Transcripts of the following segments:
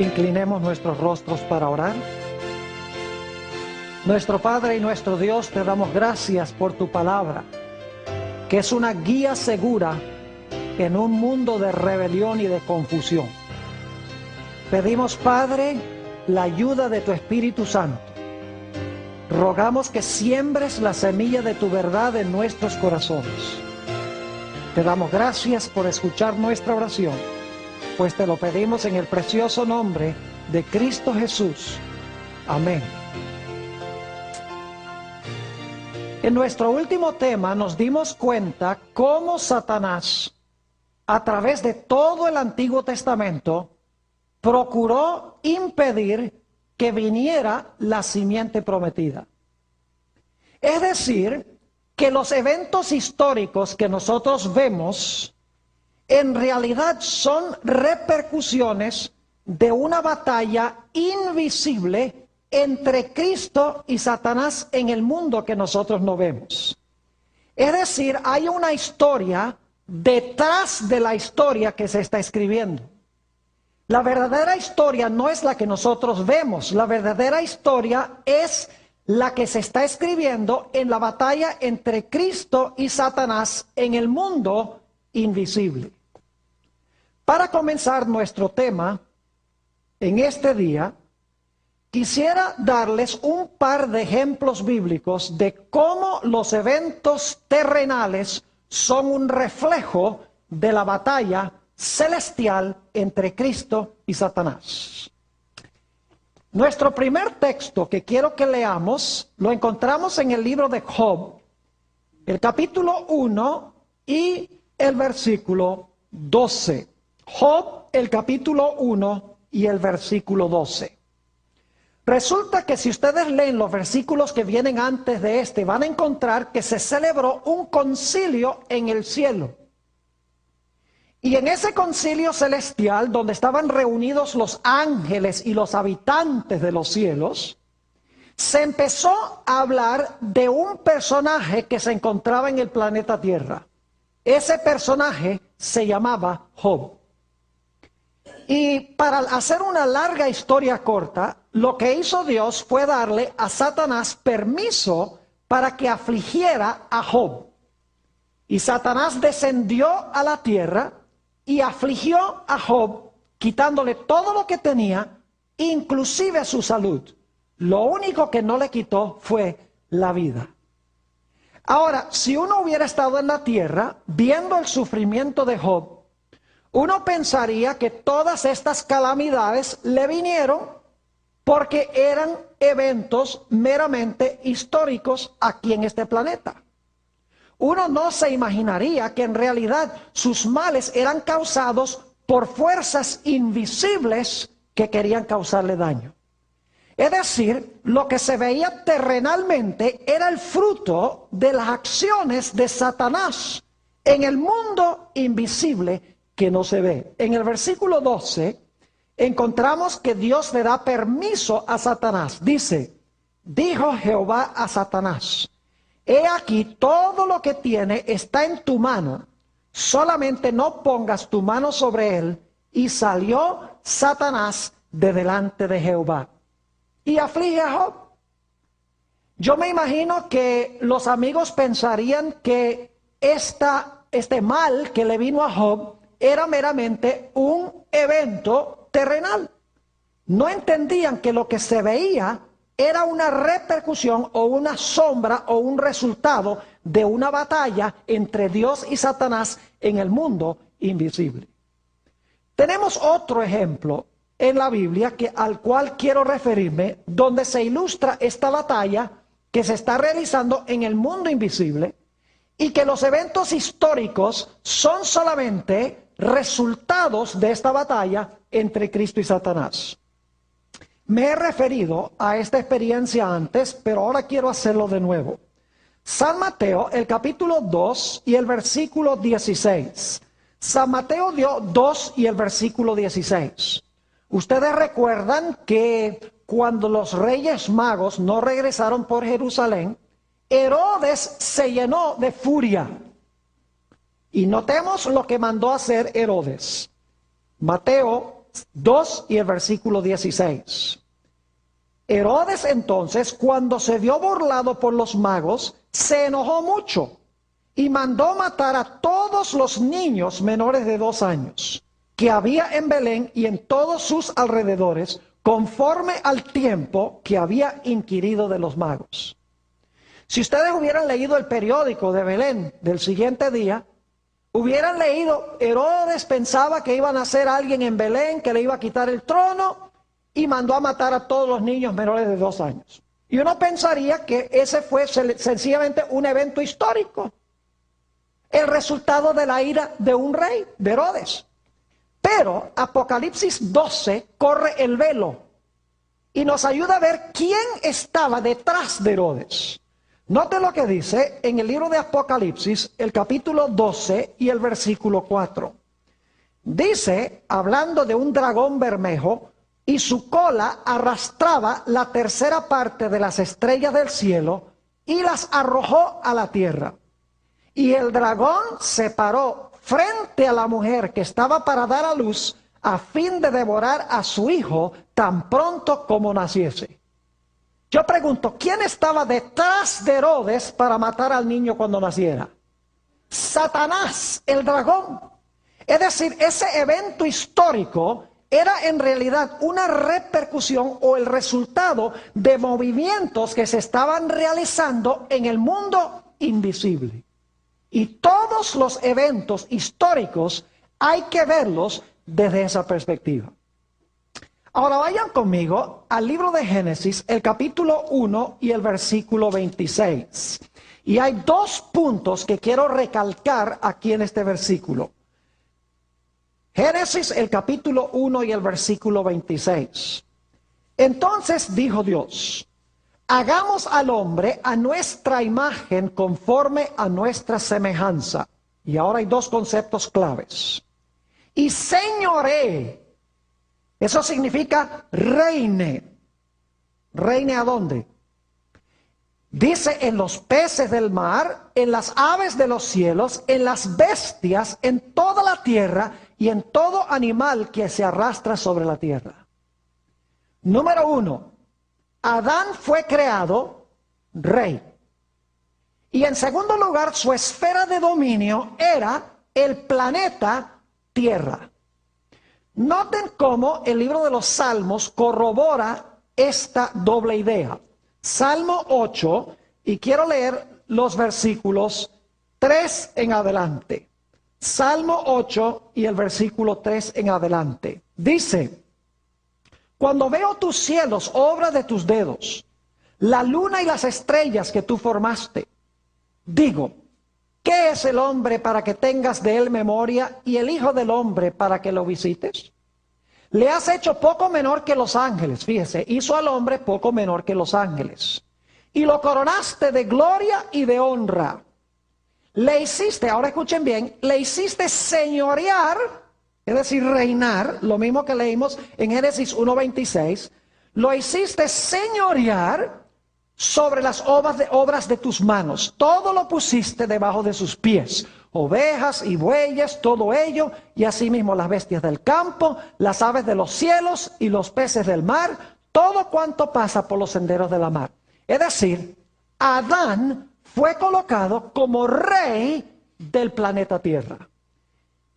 Inclinemos nuestros rostros para orar. Nuestro Padre y nuestro Dios, te damos gracias por tu palabra, que es una guía segura en un mundo de rebelión y de confusión. Pedimos, Padre, la ayuda de tu Espíritu Santo. Rogamos que siembres la semilla de tu verdad en nuestros corazones. Te damos gracias por escuchar nuestra oración, pues te lo pedimos en el precioso nombre de Cristo Jesús. Amén. En nuestro último tema nos dimos cuenta cómo Satanás, a través de todo el Antiguo Testamento, procuró impedir que viniera la simiente prometida. Es decir, que los eventos históricos que nosotros vemos en realidad son repercusiones de una batalla invisible entre Cristo y Satanás en el mundo que nosotros no vemos. Es decir, hay una historia detrás de la historia que se está escribiendo. La verdadera historia no es la que nosotros vemos, la verdadera historia es la que se está escribiendo en la batalla entre Cristo y Satanás en el mundo invisible. Para comenzar nuestro tema en este día, quisiera darles un par de ejemplos bíblicos de cómo los eventos terrenales son un reflejo de la batalla celestial entre Cristo y Satanás. Nuestro primer texto que quiero que leamos lo encontramos en el libro de Job, el capítulo 1 y el versículo 12. Job, el capítulo 1 y el versículo 12. Resulta que si ustedes leen los versículos que vienen antes de este, van a encontrar que se celebró un concilio en el cielo. Y en ese concilio celestial, donde estaban reunidos los ángeles y los habitantes de los cielos, se empezó a hablar de un personaje que se encontraba en el planeta Tierra. Ese personaje se llamaba Job. Y para hacer una larga historia corta, lo que hizo Dios fue darle a Satanás permiso para que afligiera a Job. Y Satanás descendió a la tierra y afligió a Job, quitándole todo lo que tenía, inclusive su salud. Lo único que no le quitó fue la vida. Ahora, si uno hubiera estado en la tierra, viendo el sufrimiento de Job, uno pensaría que todas estas calamidades le vinieron porque eran eventos meramente históricos aquí en este planeta. Uno no se imaginaría que en realidad sus males eran causados por fuerzas invisibles que querían causarle daño. Es decir, lo que se veía terrenalmente era el fruto de las acciones de Satanás en el mundo invisible que no se ve. En el versículo 12 encontramos que Dios le da permiso a Satanás. Dice, dijo Jehová a Satanás, he aquí todo lo que tiene está en tu mano, solamente no pongas tu mano sobre él. Y salió Satanás de delante de Jehová y aflige a Job. Yo me imagino que los amigos pensarían que este mal que le vino a Job era meramente un evento terrenal. No entendían que lo que se veía era una repercusión o una sombra o un resultado de una batalla entre Dios y Satanás en el mundo invisible. Tenemos otro ejemplo en la Biblia al cual quiero referirme, donde se ilustra esta batalla que se está realizando en el mundo invisible y que los eventos históricos son solamente resultados de esta batalla entre Cristo y Satanás. Me he referido a esta experiencia antes, pero ahora quiero hacerlo de nuevo. San Mateo, el capítulo 2 y el versículo 16. San Mateo 2 y el versículo 16. Ustedes recuerdan que cuando los reyes magos no regresaron por Jerusalén, Herodes se llenó de furia. Y notemos lo que mandó hacer Herodes. Mateo 2 y el versículo 16. Herodes entonces, cuando se vio burlado por los magos, se enojó mucho y mandó matar a todos los niños menores de 2 años que había en Belén y en todos sus alrededores, conforme al tiempo que había inquirido de los magos. Si ustedes hubieran leído el periódico de Belén del siguiente día, hubieran leído: Herodes pensaba que iba a nacer alguien en Belén que le iba a quitar el trono y mandó a matar a todos los niños menores de 2 años. Y uno pensaría que ese fue sencillamente un evento histórico, el resultado de la ira de un rey, de Herodes. Pero Apocalipsis 12 corre el velo y nos ayuda a ver quién estaba detrás de Herodes. Note lo que dice en el libro de Apocalipsis, el capítulo 12 y el versículo 4. Dice, hablando de un dragón bermejo, y su cola arrastraba la tercera parte de las estrellas del cielo y las arrojó a la tierra. Y el dragón se paró frente a la mujer que estaba para dar a luz, a fin de devorar a su hijo tan pronto como naciese. Yo pregunto, ¿quién estaba detrás de Herodes para matar al niño cuando naciera? Satanás, el dragón. Es decir, ese evento histórico era en realidad una repercusión o el resultado de movimientos que se estaban realizando en el mundo invisible. Y todos los eventos históricos hay que verlos desde esa perspectiva. Ahora vayan conmigo al libro de Génesis, el capítulo 1 y el versículo 26. Y hay 2 puntos que quiero recalcar aquí en este versículo. Génesis, el capítulo 1 y el versículo 26. Entonces dijo Dios: hagamos al hombre a nuestra imagen, conforme a nuestra semejanza. Y ahora hay 2 conceptos claves. Y señoree. Eso significa reine. ¿Reine a dónde? Dice: en los peces del mar, en las aves de los cielos, en las bestias, en toda la tierra y en todo animal que se arrastra sobre la tierra. Número 1. Adán fue creado rey. Y en segundo lugar, su esfera de dominio era el planeta Tierra. Noten cómo el libro de los Salmos corrobora esta doble idea. Salmo 8, y quiero leer los versículos 3 en adelante. Salmo 8 y el versículo 3 en adelante. Dice: cuando veo tus cielos, obra de tus dedos, la luna y las estrellas que tú formaste, digo, ¿qué es el hombre para que tengas de él memoria, y el hijo del hombre para que lo visites? Le has hecho poco menor que los ángeles. Fíjese, hizo al hombre poco menor que los ángeles. Y lo coronaste de gloria y de honra. Le hiciste, ahora escuchen bien, le hiciste señorear, es decir, reinar, lo mismo que leímos en Génesis 1:26. Lo hiciste señorear sobre las obras de tus manos. Todo lo pusiste debajo de sus pies. Ovejas y bueyes, todo ello, y asimismo las bestias del campo, las aves de los cielos y los peces del mar, todo cuanto pasa por los senderos de la mar. Es decir, Adán fue colocado como rey del planeta Tierra.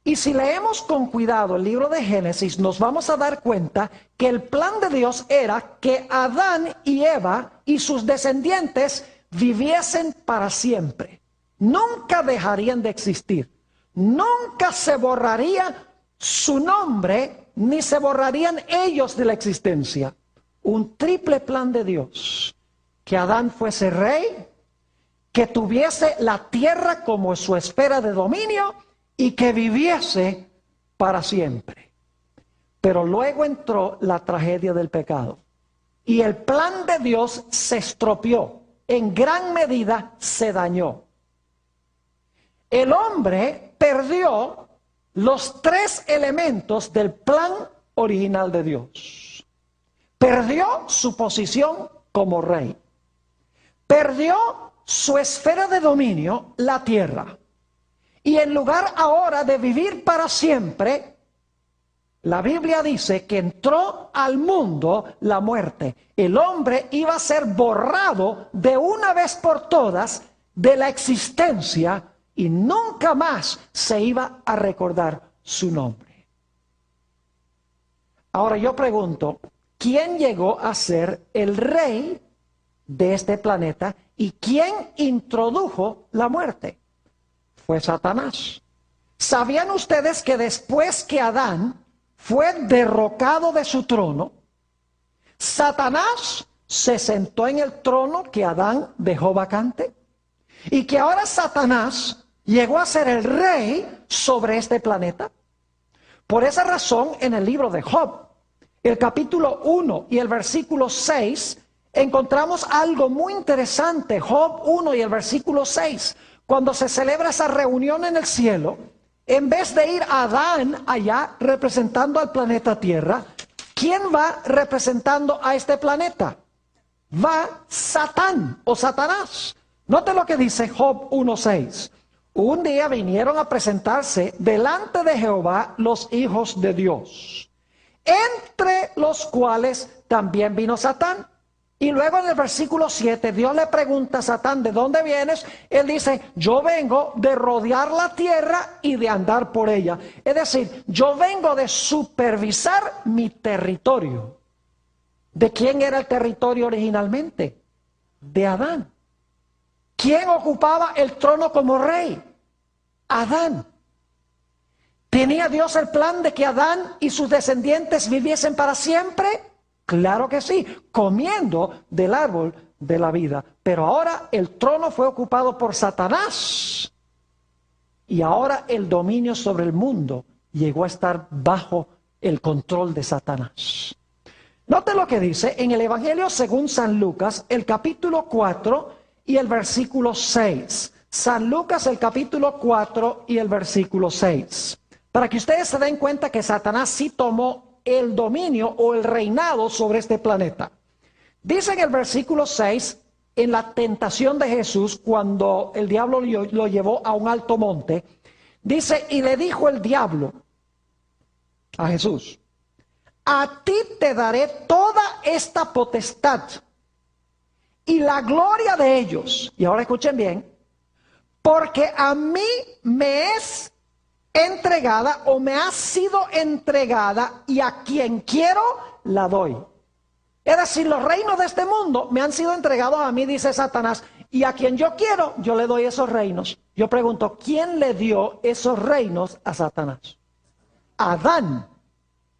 Y si leemos con cuidado el libro de Génesis, nos vamos a dar cuenta que el plan de Dios era que Adán y Eva y sus descendientes viviesen para siempre. Nunca dejarían de existir. Nunca se borraría su nombre, ni se borrarían ellos de la existencia. Un triple plan de Dios. Que Adán fuese rey, que tuviese la tierra como su esfera de dominio y que viviese para siempre. Pero luego entró la tragedia del pecado. Y el plan de Dios se estropeó. En gran medida se dañó. El hombre perdió los 3 elementos del plan original de Dios. Perdió su posición como rey. Perdió su esfera de dominio, la tierra. Y en lugar ahora de vivir para siempre, La Biblia dice que entró al mundo la muerte. El hombre iba a ser borrado de una vez por todas de la existencia y nunca más se iba a recordar su nombre. Ahora yo pregunto, ¿quién llegó a ser el rey de este planeta y quién introdujo la muerte? Fue Satanás. ¿Sabían ustedes que después que Adán fue derrocado de su trono, Satanás se sentó en el trono que Adán dejó vacante? Y que ahora Satanás llegó a ser el rey sobre este planeta. Por esa razón, en el libro de Job, el capítulo 1 y el versículo 6, encontramos algo muy interesante. Job 1 y el versículo 6, cuando se celebra esa reunión en el cielo, en vez de ir Adán allá representando al planeta Tierra, ¿quién va representando a este planeta? Va Satán o Satanás. Note lo que dice Job 1:6. Un día vinieron a presentarse delante de Jehová los hijos de Dios, entre los cuales también vino Satán. Y luego en el versículo 7, Dios le pregunta a Satán, ¿de dónde vienes? Él dice, yo vengo de rodear la tierra y de andar por ella. Es decir, yo vengo de supervisar mi territorio. ¿De quién era el territorio originalmente? De Adán. ¿Quién ocupaba el trono como rey? Adán. ¿Tenía Dios el plan de que Adán y sus descendientes viviesen para siempre? Claro que sí, comiendo del árbol de la vida. Pero ahora el trono fue ocupado por Satanás. Y ahora el dominio sobre el mundo llegó a estar bajo el control de Satanás. Note lo que dice en el Evangelio según San Lucas, el capítulo 4 y el versículo 6. San Lucas, el capítulo 4 y el versículo 6. Para que ustedes se den cuenta que Satanás sí tomó el dominio o el reinado sobre este planeta. Dice en el versículo 6, en la tentación de Jesús, cuando el diablo lo llevó a un alto monte, dice, y le dijo el diablo a Jesús, a ti te daré toda esta potestad y la gloria de ellos. Y ahora escuchen bien, porque a mí me es entregada o me ha sido entregada y a quien quiero la doy. Es decir, los reinos de este mundo me han sido entregados a mí, dice Satanás, y a quien yo quiero, yo le doy esos reinos. Yo pregunto, ¿quién le dio esos reinos a Satanás? Adán.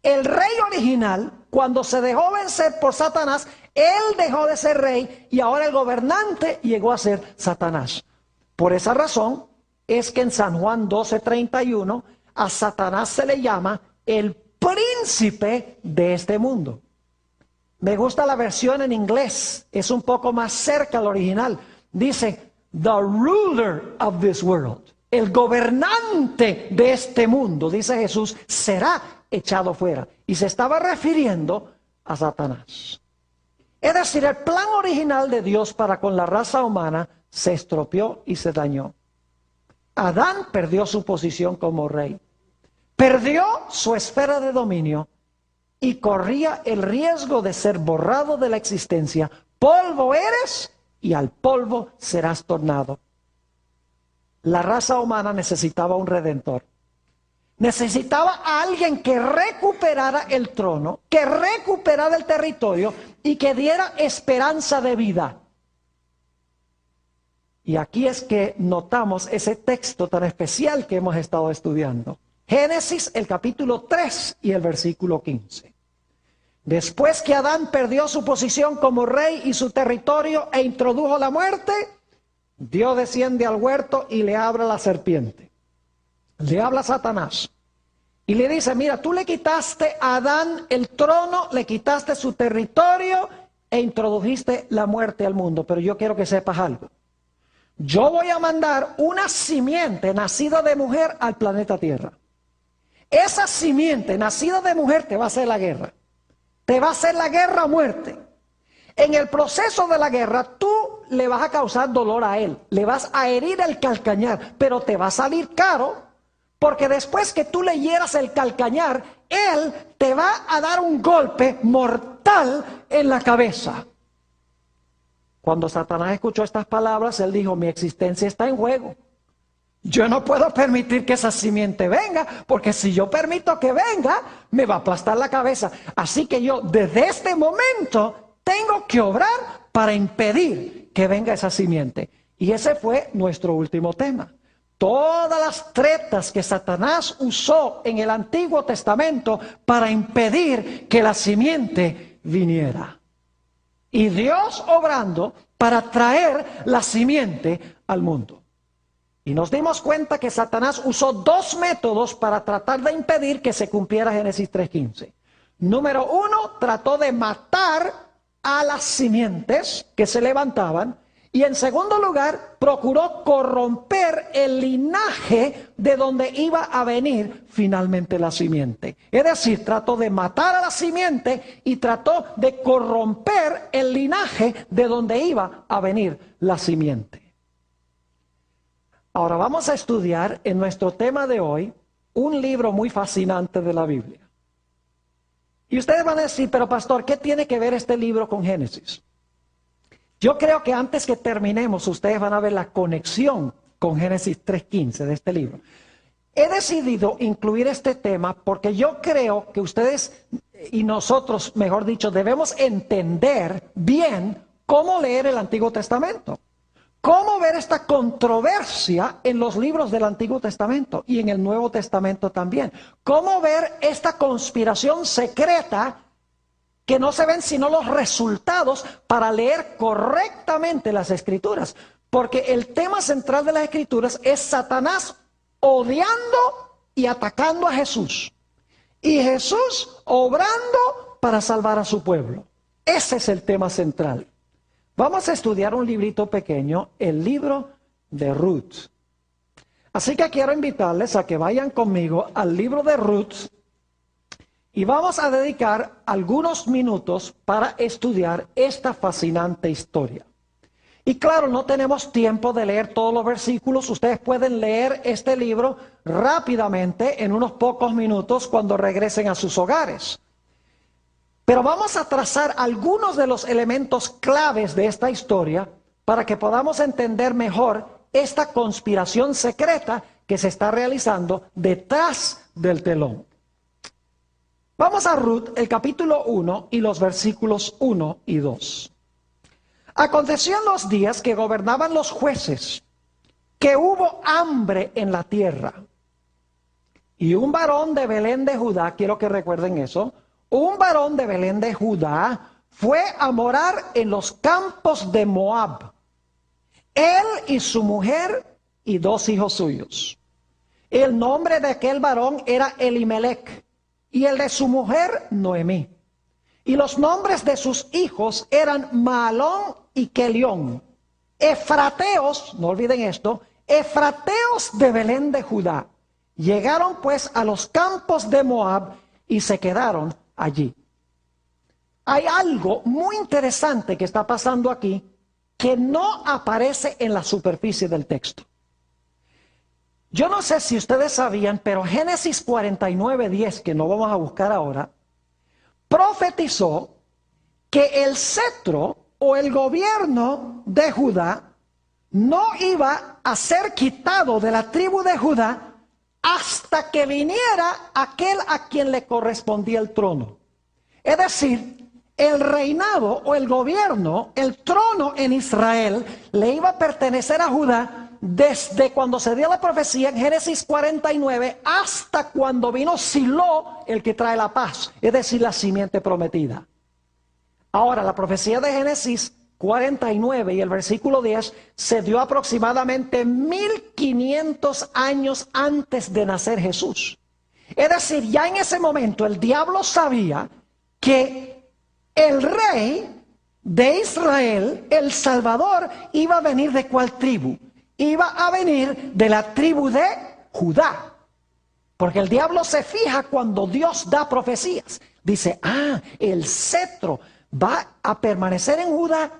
El rey original, cuando se dejó vencer por Satanás, él dejó de ser rey y ahora el gobernante llegó a ser Satanás. Por esa razón es que en San Juan 12:31 a Satanás se le llama el príncipe de este mundo. Me gusta la versión en inglés, es un poco más cerca al original. Dice, the ruler of this world, el gobernante de este mundo, dice Jesús, será echado fuera. Y se estaba refiriendo a Satanás. Es decir, el plan original de Dios para con la raza humana se estropeó y se dañó. Adán perdió su posición como rey, perdió su esfera de dominio y corría el riesgo de ser borrado de la existencia. Polvo eres y al polvo serás tornado. La raza humana necesitaba un redentor. Necesitaba a alguien que recuperara el trono, que recuperara el territorio y que diera esperanza de vida. Y aquí es que notamos ese texto tan especial que hemos estado estudiando. Génesis, el capítulo 3 y el versículo 15. Después que Adán perdió su posición como rey y su territorio e introdujo la muerte, Dios desciende al huerto y le habla a la serpiente. Le habla a Satanás. Y le dice, mira, tú le quitaste a Adán el trono, le quitaste su territorio e introdujiste la muerte al mundo. Pero yo quiero que sepas algo. Yo voy a mandar una simiente nacida de mujer al planeta Tierra. Esa simiente nacida de mujer te va a hacer la guerra. Te va a hacer la guerra a muerte. En el proceso de la guerra, tú le vas a causar dolor a él. Le vas a herir el calcañar, pero te va a salir caro Porque después que tú le hieras el calcañar, él te va a dar un golpe mortal en la cabeza. Cuando Satanás escuchó estas palabras, él dijo, mi existencia está en juego. Yo no puedo permitir que esa simiente venga, porque si yo permito que venga, me va a aplastar la cabeza. Así que yo, desde este momento, tengo que obrar para impedir que venga esa simiente. Y ese fue nuestro último tema. Todas las tretas que Satanás usó en el Antiguo Testamento para impedir que la simiente viniera. Y Dios obrando para traer la simiente al mundo. Y nos dimos cuenta que Satanás usó dos métodos para tratar de impedir que se cumpliera Génesis 3:15. Número uno, trató de matar a las simientes que se levantaban. Y en segundo lugar, procuró corromper el linaje de donde iba a venir finalmente la simiente. Es decir, trató de matar a la simiente y trató de corromper el linaje de donde iba a venir la simiente. Ahora vamos a estudiar en nuestro tema de hoy un libro muy fascinante de la Biblia. Y ustedes van a decir, pero pastor, ¿qué tiene que ver este libro con Génesis? Yo creo que antes que terminemos, ustedes van a ver la conexión con Génesis 3:15 de este libro. He decidido incluir este tema porque yo creo que ustedes y nosotros, mejor dicho, debemos entender bien cómo leer el Antiguo Testamento. Cómo ver esta controversia en los libros del Antiguo Testamento y en el Nuevo Testamento también. Cómo ver esta conspiración secreta que no se ven sino los resultados para leer correctamente las Escrituras. Porque el tema central de las Escrituras es Satanás odiando y atacando a Jesús. Y Jesús obrando para salvar a su pueblo. Ese es el tema central. Vamos a estudiar un librito pequeño, el libro de Ruth. Así que quiero invitarles a que vayan conmigo al libro de Ruth. Y vamos a dedicar algunos minutos para estudiar esta fascinante historia. Y claro, no tenemos tiempo de leer todos los versículos. Ustedes pueden leer este libro rápidamente en unos pocos minutos cuando regresen a sus hogares. Pero vamos a trazar algunos de los elementos claves de esta historia para que podamos entender mejor esta conspiración secreta que se está realizando detrás del telón. Vamos a Ruth, el capítulo 1 y los versículos 1 y 2. Aconteció en los días que gobernaban los jueces, que hubo hambre en la tierra. Y un varón de Belén de Judá, quiero que recuerden eso, un varón de Belén de Judá fue a morar en los campos de Moab. Él y su mujer y 2 hijos suyos. El nombre de aquel varón era Elimelech y el de su mujer Noemí. Y los nombres de sus hijos eran Mahalón y Kelión. Efrateos, no olviden esto, efrateos de Belén de Judá. Llegaron pues a los campos de Moab y se quedaron allí. Hay algo muy interesante que está pasando aquí que no aparece en la superficie del texto. Yo no sé si ustedes sabían, pero Génesis 49:10, que no vamos a buscar ahora, profetizó que el cetro o el gobierno de Judá no iba a ser quitado de la tribu de Judá hasta que viniera aquel a quien le correspondía el trono. Es decir, el reinado o el gobierno, el trono en Israel, le iba a pertenecer a Judá desde cuando se dio la profecía en Génesis 49 hasta cuando vino Silo, el que trae la paz, es decir, la simiente prometida. Ahora, la profecía de Génesis 49 y el versículo 10 se dio aproximadamente 1500 años antes de nacer Jesús. Es decir, ya en ese momento el diablo sabía que el rey de Israel, el Salvador, iba a venir ¿de cuál tribu? Iba a venir de la tribu de Judá. Porque el diablo se fija cuando Dios da profecías. Dice, el cetro va a permanecer en Judá,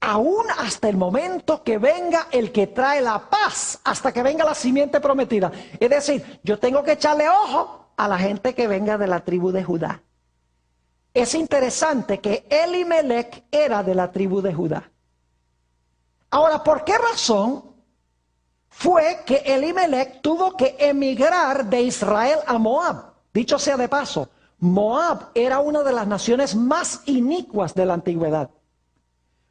aún hasta el momento que venga el que trae la paz, hasta que venga la simiente prometida. Es decir, yo tengo que echarle ojo a la gente que venga de la tribu de Judá. Es interesante que Elimelech era de la tribu de Judá. Ahora, ¿por qué razón fue que Elimelech tuvo que emigrar de Israel a Moab? Dicho sea de paso, Moab era una de las naciones más inicuas de la antigüedad.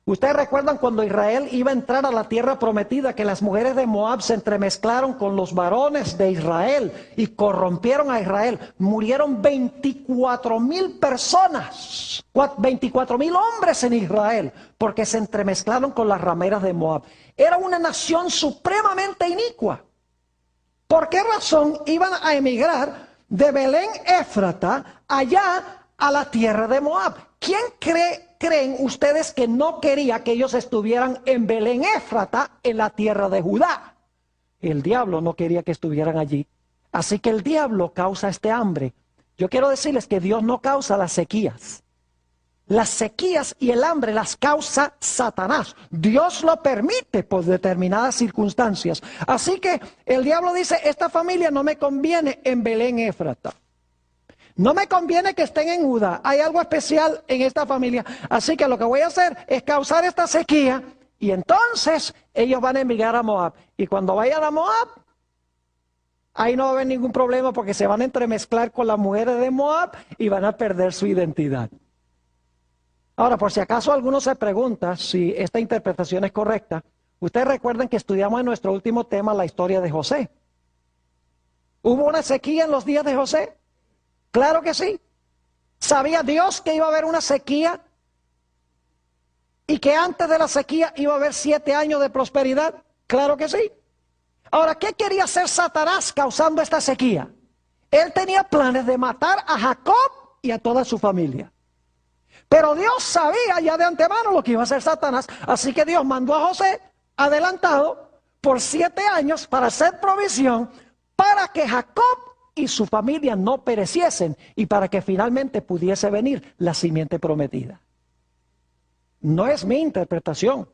Ustedes recuerdan cuando Israel iba a entrar a la tierra prometida, que las mujeres de Moab se entremezclaron con los varones de Israel y corrompieron a Israel. Murieron 24,000 personas, 24,000 hombres en Israel, porque se entremezclaron con las rameras de Moab. Era una nación supremamente inicua. ¿Por qué razón iban a emigrar de Belén Éfrata allá a la tierra de Moab? ¿Quién creen ustedes que no quería que ellos estuvieran en Belén Éfrata, en la tierra de Judá? El diablo no quería que estuvieran allí. Así que el diablo causa este hambre. Yo quiero decirles que Dios no causa las sequías. Las sequías y el hambre las causa Satanás. Dios lo permite por determinadas circunstancias. Así que el diablo dice, esta familia no me conviene en Belén Éfrata. No me conviene que estén en Judá. Hay algo especial en esta familia. Así que lo que voy a hacer es causar esta sequía. Y entonces ellos van a emigrar a Moab. Y cuando vayan a Moab, ahí no va a haber ningún problema, porque se van a entremezclar con las mujeres de Moab y van a perder su identidad. Ahora, por si acaso alguno se pregunta si esta interpretación es correcta, ustedes recuerden que estudiamos en nuestro último tema la historia de José. ¿Hubo una sequía en los días de José? Claro que sí. ¿Sabía Dios que iba a haber una sequía? Y que antes de la sequía iba a haber 7 años de prosperidad. Claro que sí. Ahora, ¿qué quería hacer Satanás causando esta sequía? Él tenía planes de matar a Jacob y a toda su familia. Pero Dios sabía ya de antemano lo que iba a hacer Satanás. Así que Dios mandó a José adelantado por 7 años para hacer provisión para que Jacob y su familia no pereciesen y para que finalmente pudiese venir la simiente prometida. No es mi interpretación,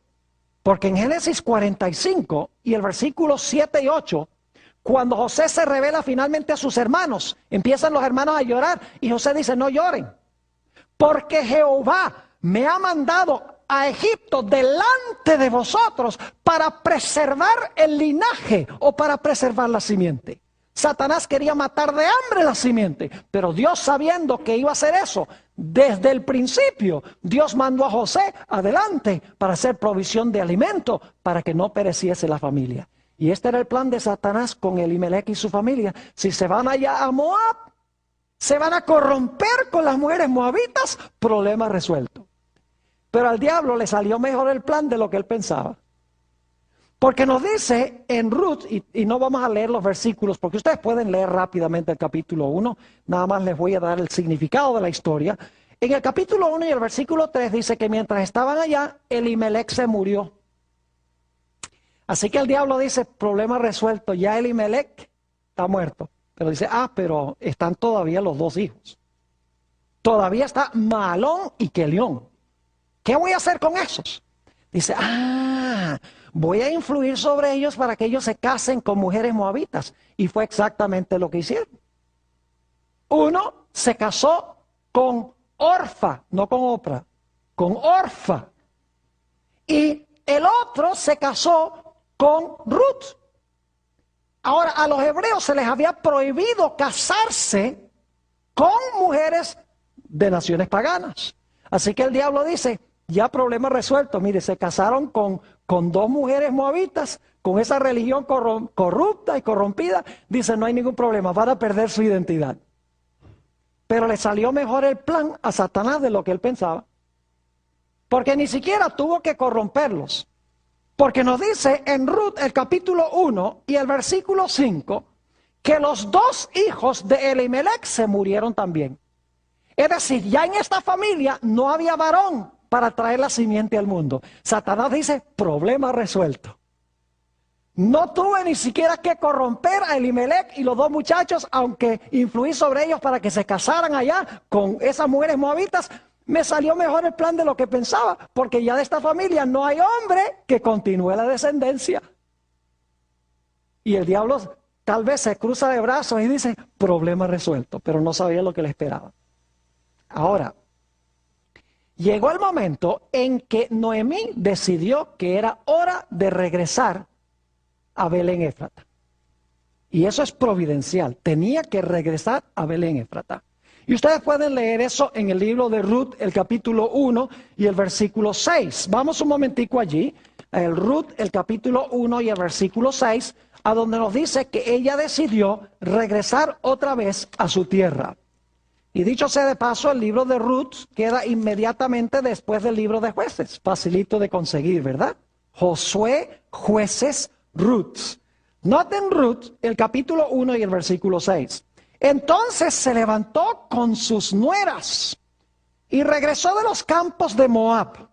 porque en Génesis 45 y el versículo 7 y 8, cuando José se revela finalmente a sus hermanos, empiezan los hermanos a llorar y José dice, no lloren, porque Jehová me ha mandado a Egipto delante de vosotros para preservar el linaje o para preservar la simiente. Satanás quería matar de hambre la simiente, pero Dios, sabiendo que iba a hacer eso, desde el principio, Dios mandó a José adelante para hacer provisión de alimento para que no pereciese la familia. Y este era el plan de Satanás con Elimelech y su familia. Si se van allá a Moab, se van a corromper con las mujeres moabitas, problema resuelto. Pero al diablo le salió mejor el plan de lo que él pensaba. Porque nos dice en Ruth, y no vamos a leer los versículos, porque ustedes pueden leer rápidamente el capítulo 1, nada más les voy a dar el significado de la historia. En el capítulo 1 y el versículo 3 dice que mientras estaban allá, Elimelech se murió. Así que el diablo dice, problema resuelto, ya Elimelech está muerto. Pero dice, pero están todavía los 2 hijos. Todavía está Mahalón y Kelión. ¿Qué voy a hacer con esos? Dice, voy a influir sobre ellos para que ellos se casen con mujeres moabitas. Y fue exactamente lo que hicieron. Uno se casó con Orfa, no con Oprah, con Orfa. Y el otro se casó con Ruth. Ahora, a los hebreos se les había prohibido casarse con mujeres de naciones paganas. Así que el diablo dice, ya problema resuelto. Mire, se casaron con 2 mujeres moabitas, con esa religión corrupta y corrompida. Dice, no hay ningún problema, van a perder su identidad. Pero le salió mejor el plan a Satanás de lo que él pensaba. Porque ni siquiera tuvo que corromperlos. Porque nos dice en Ruth el capítulo 1 y el versículo 5, que los 2 hijos de Elimelech se murieron también. Es decir, ya en esta familia no había varón para traer la simiente al mundo. Satanás dice, problema resuelto. No tuve ni siquiera que corromper a Elimelech y los 2 muchachos, aunque influí sobre ellos para que se casaran allá con esas mujeres moabitas. me salió mejor el plan de lo que pensaba, porque ya de esta familia no hay hombre que continúe la descendencia. Y el diablo tal vez se cruza de brazos y dice, problema resuelto, pero no sabía lo que le esperaba. Ahora, llegó el momento en que Noemí decidió que era hora de regresar a Belén Éfrata. Y eso es providencial, tenía que regresar a Belén Éfrata. Y ustedes pueden leer eso en el libro de Ruth, el capítulo 1 y el versículo 6. Vamos un momentico allí, el Ruth, el capítulo 1 y el versículo 6, a donde nos dice que ella decidió regresar otra vez a su tierra. Y dicho sea de paso, el libro de Ruth queda inmediatamente después del libro de Jueces. Facilito de conseguir, ¿verdad? Josué, Jueces, Ruth. Noten Ruth, el capítulo 1 y el versículo 6. Entonces se levantó con sus nueras y regresó de los campos de Moab,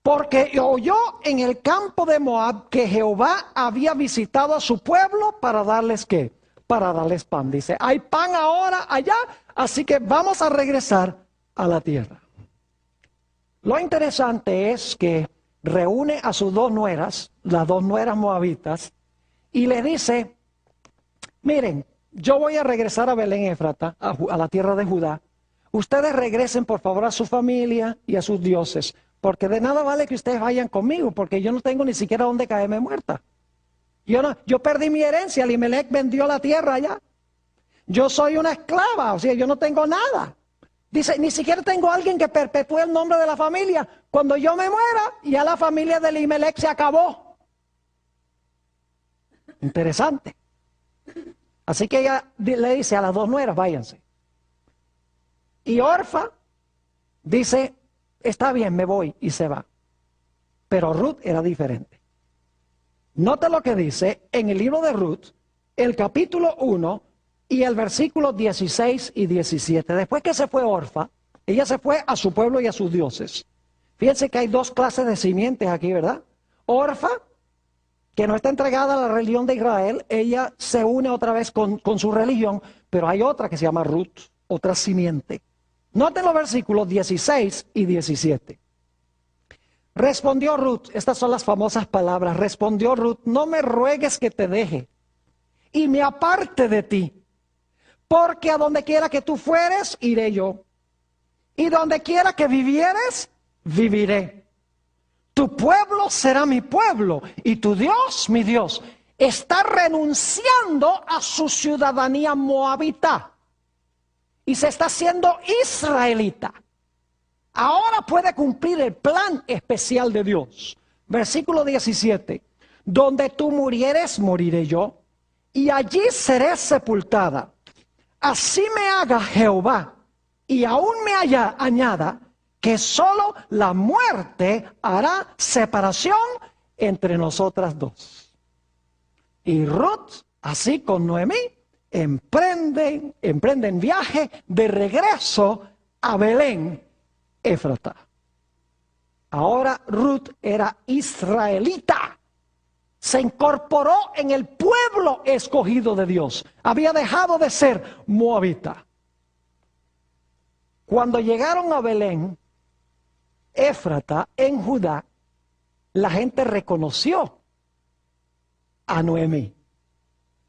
porque oyó en el campo de Moab que Jehová había visitado a su pueblo para darles ¿qué? Para darles pan. Dice, hay pan ahora allá, así que vamos a regresar a la tierra. Lo interesante es que reúne a sus dos nueras, las dos nueras moabitas, y le dice, miren, yo voy a regresar a Belén Éfrata, a la tierra de Judá. Ustedes regresen por favor a su familia y a sus dioses, porque de nada vale que ustedes vayan conmigo, porque yo no tengo ni siquiera dónde caerme muerta. Yo perdí mi herencia, Elimelech vendió la tierra allá. Yo soy una esclava, o sea, yo no tengo nada. Dice, ni siquiera tengo alguien que perpetúe el nombre de la familia. Cuando yo me muera, ya la familia de Elimelech se acabó. Interesante. Así que ella le dice a las dos nueras, váyanse. Y Orfa dice, está bien, me voy, y se va. Pero Ruth era diferente. Nota lo que dice en el libro de Ruth, el capítulo 1 y el versículo 16 y 17. Después que se fue Orfa, ella se fue a su pueblo y a sus dioses. Fíjense que hay dos clases de simientes aquí, ¿verdad? Orfa, que no está entregada a la religión de Israel, ella se une otra vez con su religión, pero hay otra que se llama Ruth, otra simiente. Noten los versículos 16 y 17. Respondió Ruth, estas son las famosas palabras, respondió Ruth, no me ruegues que te deje y me aparte de ti, porque a donde quiera que tú fueres, iré yo, y donde quiera que vivieres, viviré. Tu pueblo será mi pueblo y tu Dios, mi Dios. Está renunciando a su ciudadanía moabita y se está haciendo israelita. Ahora puede cumplir el plan especial de Dios. Versículo 17. Donde tú murieres, moriré yo, y allí seré sepultada. Así me haga Jehová, y aún me añada, que solo la muerte hará separación entre nosotras dos. Y Ruth, así con Noemí, emprenden viaje de regreso a Belén Éfrata. Ahora Ruth era israelita. Se incorporó en el pueblo escogido de Dios. Había dejado de ser moabita. Cuando llegaron a Belén Éfrata, en Judá, la gente reconoció a Noemí.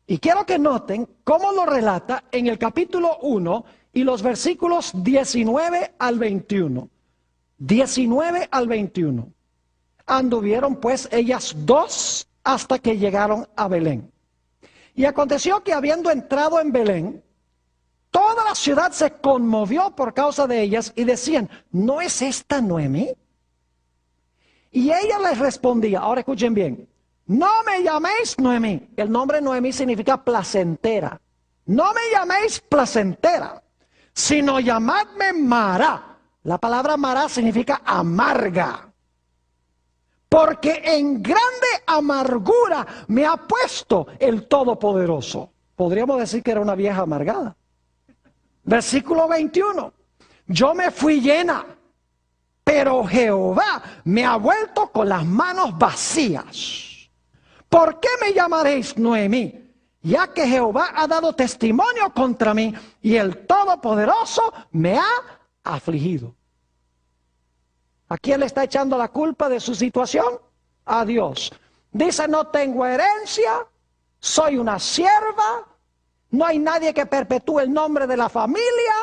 Y quiero que noten cómo lo relata en el capítulo 1 y los versículos 19 al 21. 19 al 21. Anduvieron pues ellas dos hasta que llegaron a Belén. Y aconteció que habiendo entrado en Belén, toda la ciudad se conmovió por causa de ellas y decían, ¿no es esta Noemí? Y ella les respondía, ahora escuchen bien, no me llaméis Noemí. El nombre Noemí significa placentera. No me llaméis placentera, sino llamadme Mara. La palabra Mara significa amarga. Porque en grande amargura me ha puesto el Todopoderoso. Podríamos decir que era una vieja amargada. Versículo 21. Yo me fui llena, pero Jehová me ha vuelto con las manos vacías. ¿Por qué me llamaréis Noemí? Ya que Jehová ha dado testimonio contra mí y el Todopoderoso me ha afligido. ¿A quién le está echando la culpa de su situación? A Dios. Dice, no tengo herencia, soy una sierva, no hay nadie que perpetúe el nombre de la familia.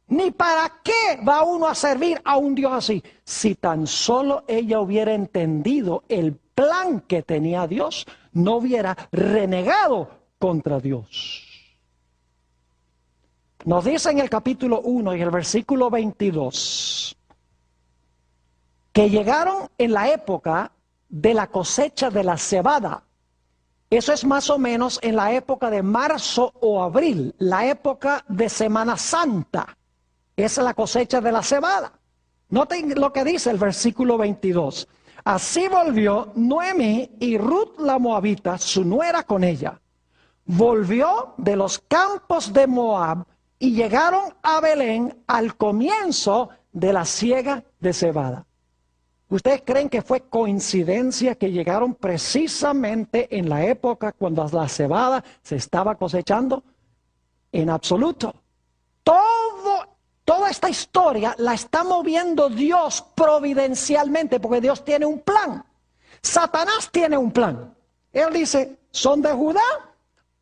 Ni para qué va uno a servir a un Dios así. Si tan solo ella hubiera entendido el plan que tenía Dios, no hubiera renegado contra Dios. Nos dice en el capítulo 1 y el versículo 22 que llegaron en la época de la cosecha de la cebada. Eso es más o menos en la época de marzo o abril, la época de Semana Santa. Esa es la cosecha de la cebada. Noten lo que dice el versículo 22. Así volvió Noemí y Ruth la moabita, su nuera con ella. Volvió de los campos de Moab y llegaron a Belén al comienzo de la siega de cebada. ¿Ustedes creen que fue coincidencia que llegaron precisamente en la época cuando la cebada se estaba cosechando? En absoluto. Toda esta historia la está moviendo Dios providencialmente, porque Dios tiene un plan. Satanás tiene un plan. Él dice, son de Judá,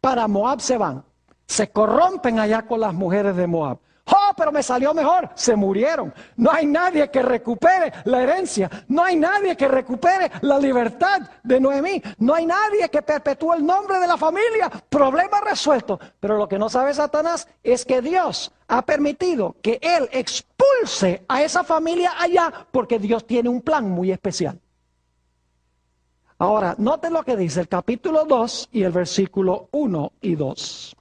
para Moab se van. Se corrompen allá con las mujeres de Moab. Oh, pero me salió mejor, se murieron. No hay nadie que recupere la herencia. No hay nadie que recupere la libertad de Noemí. No hay nadie que perpetúe el nombre de la familia. Problema resuelto. Pero lo que no sabe Satanás es que Dios ha permitido que él expulse a esa familia allá porque Dios tiene un plan muy especial. Ahora, noten lo que dice el capítulo 2 y el versículo 1 y 2.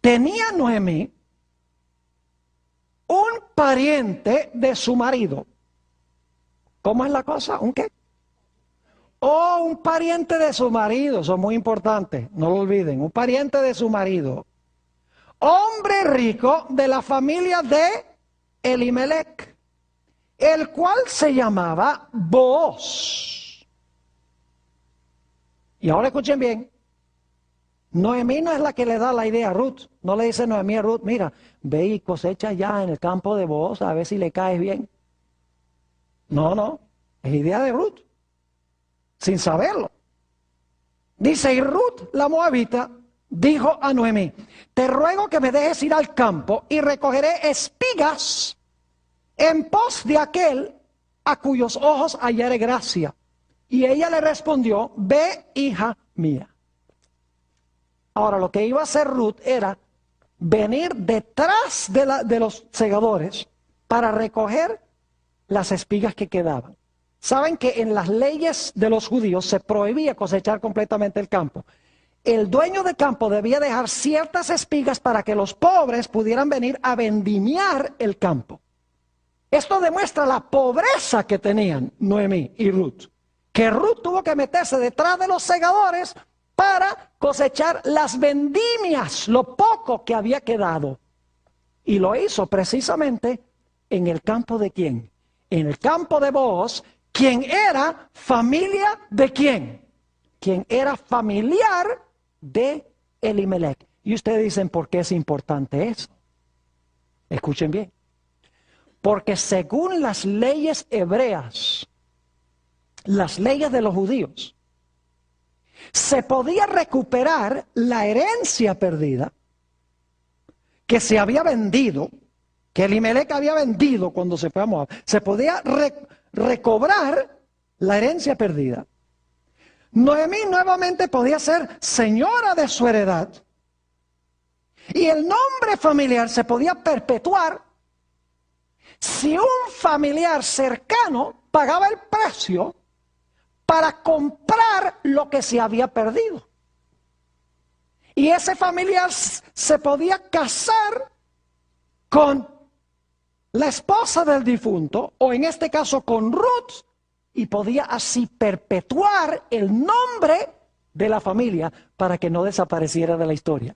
Tenía Noemí un pariente de su marido. ¿Cómo es la cosa? ¿Un qué? Oh, un pariente de su marido. Eso es muy importante, no lo olviden. Un pariente de su marido. Hombre rico de la familia de Elimelec, el cual se llamaba Booz. Y ahora escuchen bien. Noemí no es la que le da la idea a Ruth. No le dice Noemí a Ruth, mira, ve y cosecha ya en el campo de Booz a ver si le caes bien. No, es idea de Ruth, sin saberlo. Dice, y Ruth, la moabita, dijo a Noemí, te ruego que me dejes ir al campo y recogeré espigas en pos de aquel a cuyos ojos hallare gracia. Y ella le respondió, ve, hija mía. Ahora, lo que iba a hacer Ruth era venir detrás de los segadores para recoger las espigas que quedaban. Saben que en las leyes de los judíos se prohibía cosechar completamente el campo. El dueño de campo debía dejar ciertas espigas para que los pobres pudieran venir a vendimiar el campo. Esto demuestra la pobreza que tenían Noemí y Ruth. Que Ruth tuvo que meterse detrás de los segadores para cosechar las vendimias, lo poco que había quedado. Y lo hizo precisamente en el campo de ¿quién? En el campo de Booz, quien era familia de ¿quién? Quien era familiar de Elimelec. Y ustedes dicen, ¿por qué es importante eso? Escuchen bien. Porque según las leyes hebreas, las leyes de los judíos, se podía recuperar la herencia perdida que se había vendido, que Elimelec había vendido cuando se fue a Moab. Se podía recobrar la herencia perdida. Noemí nuevamente podía ser señora de su heredad. Y el nombre familiar se podía perpetuar si un familiar cercano pagaba el precio para comprar lo que se había perdido. Y ese familiar se podía casar con la esposa del difunto, o en este caso con Ruth, y podía así perpetuar el nombre de la familia para que no desapareciera de la historia.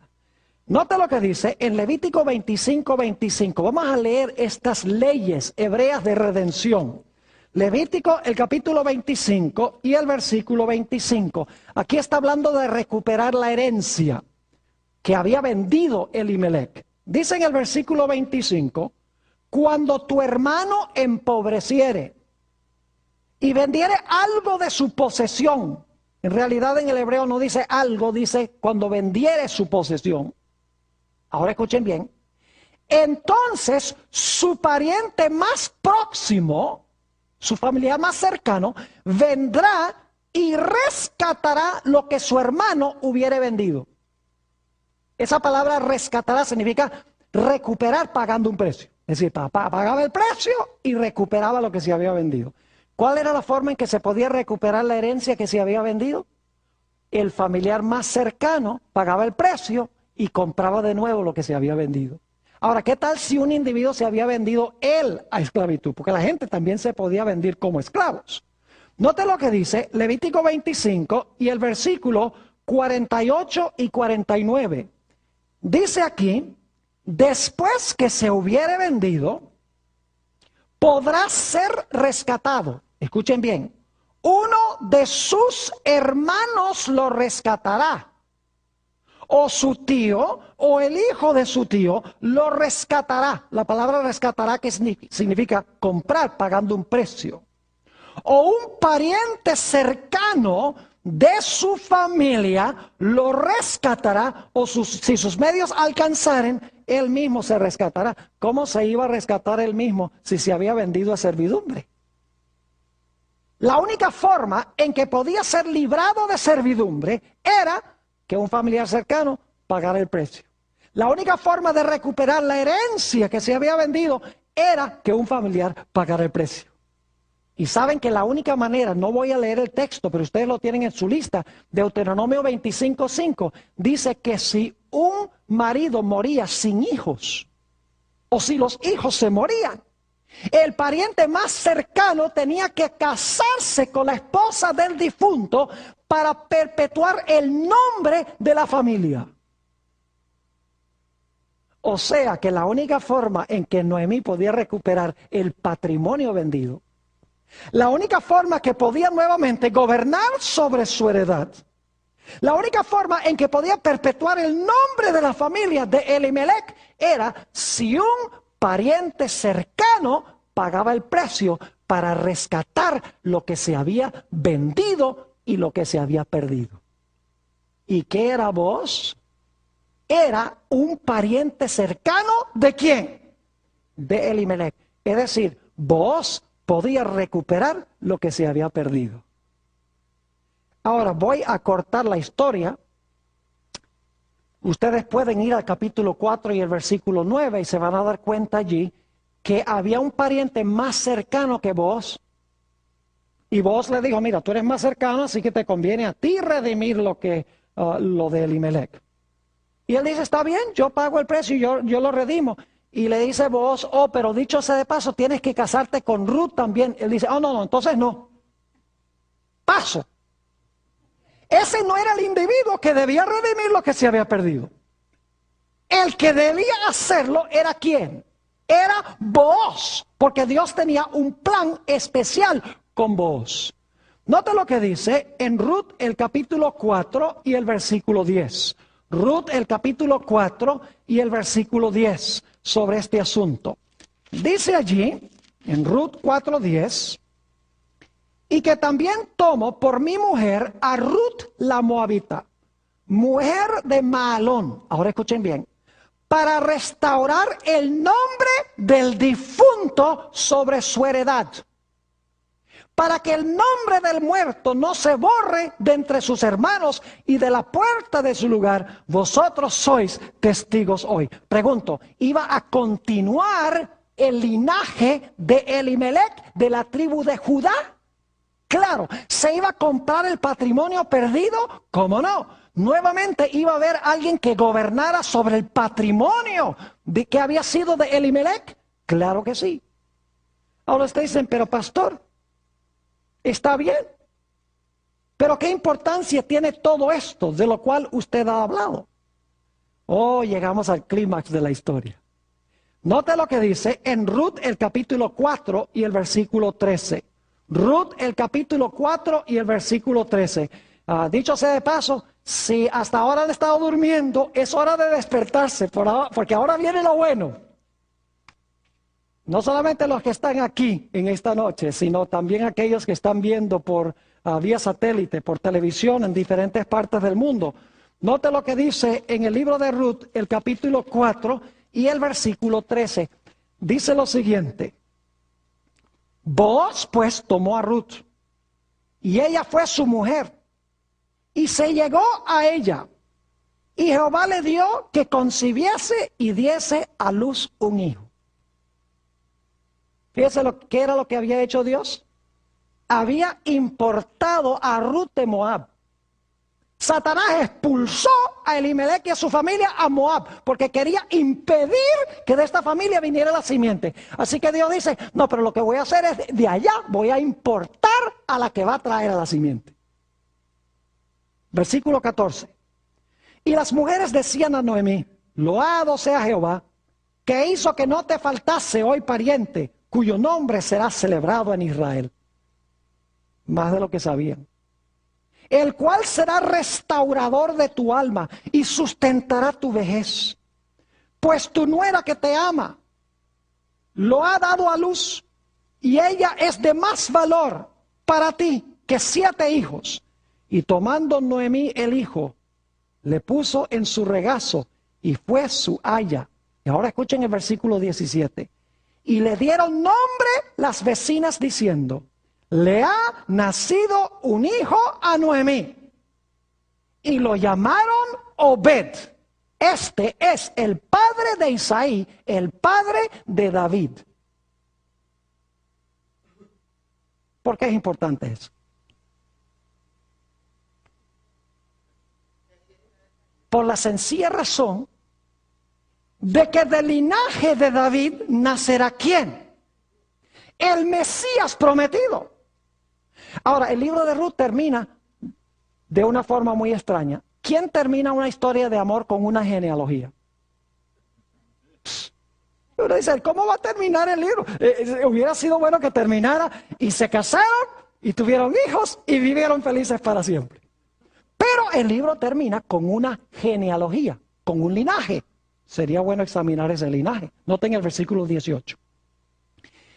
Note lo que dice en Levítico 25:25. Vamos a leer estas leyes hebreas de redención. Levítico, el capítulo 25 y el versículo 25. Aquí está hablando de recuperar la herencia que había vendido Elimelec. Dice en el versículo 25, cuando tu hermano empobreciere y vendiere algo de su posesión. En realidad en el hebreo no dice algo, dice cuando vendiere su posesión. Ahora escuchen bien. Entonces su pariente más próximo, su familiar más cercano, vendrá y rescatará lo que su hermano hubiere vendido. Esa palabra rescatará significa recuperar pagando un precio. Es decir, pagaba el precio y recuperaba lo que se había vendido. ¿Cuál era la forma en que se podía recuperar la herencia que se había vendido? El familiar más cercano pagaba el precio y compraba de nuevo lo que se había vendido. Ahora, ¿qué tal si un individuo se había vendido él a esclavitud? Porque la gente también se podía vender como esclavos. Note lo que dice Levítico 25 y el versículo 48 y 49. Dice aquí, después que se hubiere vendido, podrá ser rescatado. Escuchen bien, uno de sus hermanos lo rescatará. O su tío, o el hijo de su tío, lo rescatará. La palabra rescatará que significa comprar pagando un precio. O un pariente cercano de su familia lo rescatará, o si sus medios alcanzaren, él mismo se rescatará. ¿Cómo se iba a rescatar él mismo si se había vendido a servidumbre? La única forma en que podía ser librado de servidumbre era que un familiar cercano pagara el precio. La única forma de recuperar la herencia que se había vendido era que un familiar pagara el precio. Y saben que la única manera, no voy a leer el texto, pero ustedes lo tienen en su lista, Deuteronomio 25:5, dice que si un marido moría sin hijos, o si los hijos se morían, el pariente más cercano tenía que casarse con la esposa del difunto para perpetuar el nombre de la familia. O sea que la única forma en que Noemí podía recuperar el patrimonio vendido, la única forma que podía nuevamente gobernar sobre su heredad, la única forma en que podía perpetuar el nombre de la familia de Elimelech era si un pariente cercano pagaba el precio para rescatar lo que se había vendido y lo que se había perdido. ¿Y qué era Booz? Era un pariente cercano ¿de quién? De Elimelech. Es decir, Booz podía recuperar lo que se había perdido. Ahora voy a cortar la historia. Ustedes pueden ir al capítulo 4 y el versículo 9 y se van a dar cuenta allí que había un pariente más cercano que Booz. Y Booz le dijo, mira, tú eres más cercano, así que te conviene a ti redimir lo de Elimelech. Y él dice, está bien, yo pago el precio y yo lo redimo. Y le dice Booz, oh, pero dicho sea de paso, tienes que casarte con Ruth también. Él dice, oh, no, entonces no. Paso. Ese no era el individuo que debía redimir lo que se había perdido. El que debía hacerlo era ¿quién? Era Booz, porque Dios tenía un plan especial con Booz. Nota lo que dice en Ruth el capítulo 4 y el versículo 10. Ruth el capítulo 4 y el versículo 10 sobre este asunto. Dice allí, en Ruth 4:10, y que también tomo por mi mujer a Ruth la Moabita, mujer de Mahalón. Ahora escuchen bien. Para restaurar el nombre del difunto sobre su heredad. Para que el nombre del muerto no se borre de entre sus hermanos y de la puerta de su lugar. Vosotros sois testigos hoy. Pregunto, ¿iba a continuar el linaje de Elimelech de la tribu de Judá? Claro. ¿Se iba a comprar el patrimonio perdido? ¿Cómo no? Nuevamente iba a haber alguien que gobernara sobre el patrimonio de que había sido de Elimelech. Claro que sí. Ahora ustedes dicen, pero pastor, está bien. Pero ¿qué importancia tiene todo esto de lo cual usted ha hablado? Oh, llegamos al clímax de la historia. Note lo que dice en Ruth el capítulo 4 y el versículo 13. Ruth el capítulo 4 y el versículo 13. Dicho sea de paso, si hasta ahora han estado durmiendo, es hora de despertarse, porque ahora viene lo bueno. No solamente los que están aquí en esta noche, sino también aquellos que están viendo por vía satélite, por televisión en diferentes partes del mundo. Note lo que dice en el libro de Ruth, el capítulo 4 y el versículo 13. Dice lo siguiente: Booz pues tomó a Ruth, y ella fue su mujer, y se llegó a ella, y Jehová le dio que concibiese y diese a luz un hijo. Fíjese qué era lo que había hecho Dios. Había importado a Ruth de Moab. Satanás expulsó a Elimelech y a su familia a Moab, porque quería impedir que de esta familia viniera la simiente. Así que Dios dice, no, pero lo que voy a hacer es, de allá voy a importar a la que va a traer a la simiente. Versículo 14. Y las mujeres decían a Noemí, loado sea Jehová, que hizo que no te faltase hoy pariente, cuyo nombre será celebrado en Israel. Más de lo que sabían. El cual será restaurador de tu alma y sustentará tu vejez. Pues tu nuera que te ama, lo ha dado a luz, y ella es de más valor para ti que 7 hijos. Y tomando Noemí el hijo, le puso en su regazo y fue su aya. Y ahora escuchen el versículo 17. Y le dieron nombre las vecinas diciendo, le ha nacido un hijo a Noemí. Y lo llamaron Obed. Este es el padre de Isaí, el padre de David. ¿Por qué es importante eso? Por la sencilla razón de que del linaje de David nacerá ¿quién? El Mesías prometido. Ahora, el libro de Ruth termina de una forma muy extraña. ¿Quién termina una historia de amor con una genealogía? Uno dice, ¿cómo va a terminar el libro? Hubiera sido bueno que terminara y se casaron y tuvieron hijos y vivieron felices para siempre. Pero el libro termina con una genealogía, con un linaje. Sería bueno examinar ese linaje. Noten el versículo 18.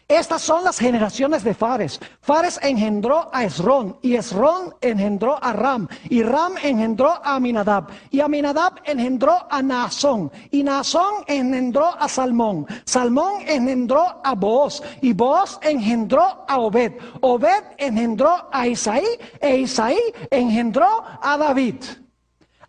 Estas son las generaciones de Fares. Fares engendró a Esrón, y Esrón engendró a Ram, y Ram engendró a Aminadab, y Aminadab engendró a Naasón, y Naasón engendró a Salmón, Salmón engendró a Booz, y Booz engendró a Obed, Obed engendró a Isaí, e Isaí engendró a David.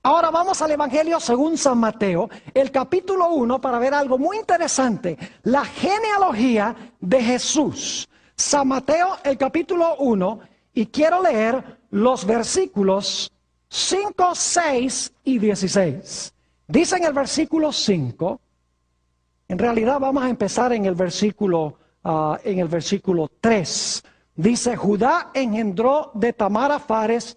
Ahora vamos al Evangelio según San Mateo, el capítulo 1, para ver algo muy interesante, la genealogía de Jesús. San Mateo, el capítulo 1, y quiero leer los versículos 5, 6 y 16. Dice en el versículo 5, en realidad vamos a empezar en el versículo 3. Dice, Judá engendró de Tamar a Fares